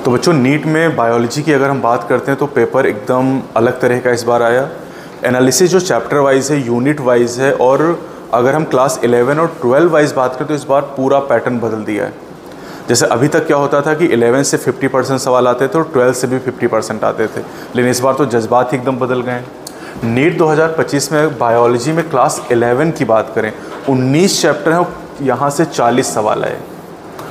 तो बच्चों नीट में बायोलॉजी की अगर हम बात करते हैं तो पेपर एकदम अलग तरह का इस बार आया। एनालिसिस जो चैप्टर वाइज है, यूनिट वाइज है, और अगर हम क्लास 11 और 12 वाइज बात करें तो इस बार पूरा पैटर्न बदल दिया है। जैसे अभी तक क्या होता था कि 11 से 50% सवाल आते थे और 12 से भी 50% आते थे, लेकिन इस बार तो जज्बात ही एकदम बदल गए हैं। नीट 2025 में बायोलॉजी में क्लास 11 की बात करें, 19 चैप्टर हैं, यहाँ से 40 सवाल आए,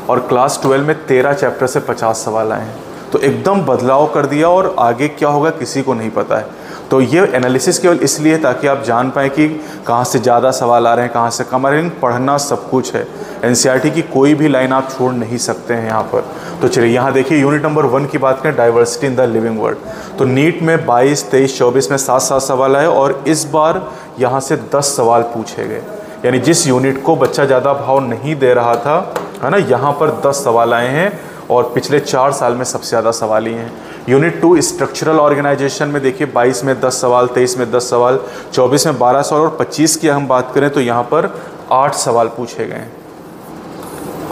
और क्लास 12 में 13 चैप्टर से 50 सवाल आए हैं। तो एकदम बदलाव कर दिया, और आगे क्या होगा किसी को नहीं पता है। तो ये एनालिसिस केवल इसलिए ताकि आप जान पाएँ कि कहाँ से ज़्यादा सवाल आ रहे हैं, कहाँ से कम आ रहे हैं। पढ़ना सब कुछ है, एनसीईआरटी की कोई भी लाइन आप छोड़ नहीं सकते हैं यहाँ पर। तो चलिए यहाँ देखिए, यूनिट नंबर 1 की बात करें, diversity in the living world. तो नीट में 22, 23, 24 में 7-7 सवाल आए, और इस बार यहाँ से 10 सवाल पूछे गए। यानी जिस यूनिट को बच्चा ज़्यादा भाव नहीं दे रहा था, है ना, यहाँ पर 10 सवाल आए हैं, और पिछले 4 साल में सबसे ज़्यादा सवाल ही हैं। यूनिट 2 स्ट्रक्चरल ऑर्गेनाइजेशन में देखिए 22 में 10 सवाल, 23 में 10 सवाल, 24 में 12 सवाल, और 25 की हम बात करें तो यहाँ पर 8 सवाल पूछे गए हैं।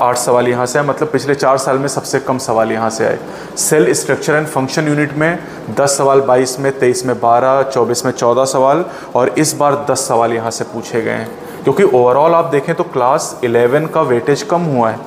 8 सवाल यहाँ से आए, मतलब पिछले 4 साल में सबसे कम सवाल यहाँ से आए। Cell structure and function unit में 10 सवाल 22 में, 23 में 12, 24 में 14 सवाल, और इस बार 10 सवाल यहाँ से पूछे गए हैं। क्योंकि ओवरऑल आप देखें तो क्लास 11 का वेटेज कम हुआ है,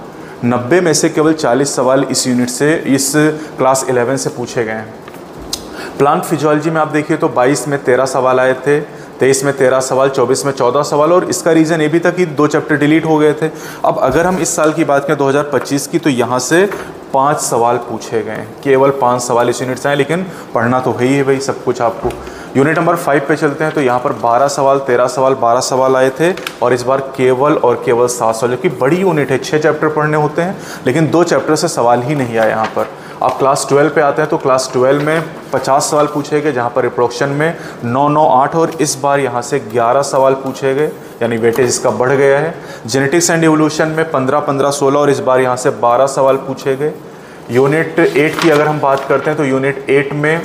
90 में से केवल 40 सवाल इस यूनिट से, इस क्लास 11 से पूछे गए हैं। प्लांट फिजियोलॉजी में आप देखिए तो 22 में 13 सवाल आए थे, 23 में 13 सवाल, 24 में 14 सवाल, और इसका रीज़न ये भी था कि 2 चैप्टर डिलीट हो गए थे। अब अगर हम इस साल की बात करें 2025 की, तो यहाँ से 5 सवाल पूछे गए हैं, केवल 5 सवाल इस यूनिट से आए, लेकिन पढ़ना तो है ही है भाई सब कुछ आपको। यूनिट नंबर 5 पे चलते हैं, तो यहाँ पर 12 सवाल, 13 सवाल, 12 सवाल आए थे, और इस बार केवल और केवल 7 सवाल, जो कि बड़ी यूनिट है, 6 चैप्टर पढ़ने होते हैं, लेकिन 2 चैप्टर से सवाल ही नहीं आए यहाँ पर। आप क्लास 12 पे आते हैं तो क्लास 12 में 50 सवाल पूछे गए, जहाँ पर रिप्रोडक्शन में 9, 9, 8, और इस बार यहाँ से 11 सवाल पूछे गए, यानी वेटेज इसका बढ़ गया है। जेनेटिक्स एंड इवोल्यूशन में 15, 15, 16, और इस बार यहाँ से 12 सवाल पूछे गए। यूनिट 8 की अगर हम बात करते हैं तो यूनिट 8 में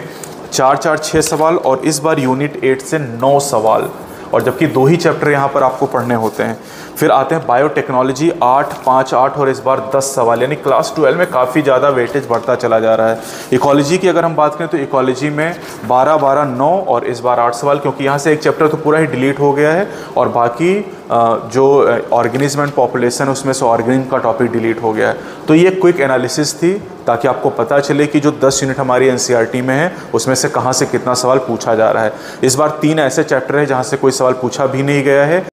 4, 4, 6 सवाल, और इस बार यूनिट 8 से 9 सवाल, और जबकि 2 ही चैप्टर यहाँ पर आपको पढ़ने होते हैं। फिर आते हैं बायोटेक्नोलॉजी, 8, 5, 8, और इस बार 10 सवाल, यानी क्लास 12 में काफ़ी ज़्यादा वेटेज बढ़ता चला जा रहा है। इकोलॉजी की अगर हम बात करें तो इकोलॉजी में 12, 12, 9, और इस बार 8 सवाल, क्योंकि यहाँ से एक चैप्टर तो पूरा ही डिलीट हो गया है, और बाकी जो ऑर्गेनिज्म एंड पॉपुलेशन उसमें से ऑर्गेनिज्म का टॉपिक डिलीट हो गया है। तो ये क्विक एनालिसिस थी, ताकि आपको पता चले कि जो 10 यूनिट हमारी एनसीईआरटी में है उसमें से कहाँ से कितना सवाल पूछा जा रहा है। इस बार 3 ऐसे चैप्टर है जहाँ से कोई सवाल पूछा भी नहीं गया है।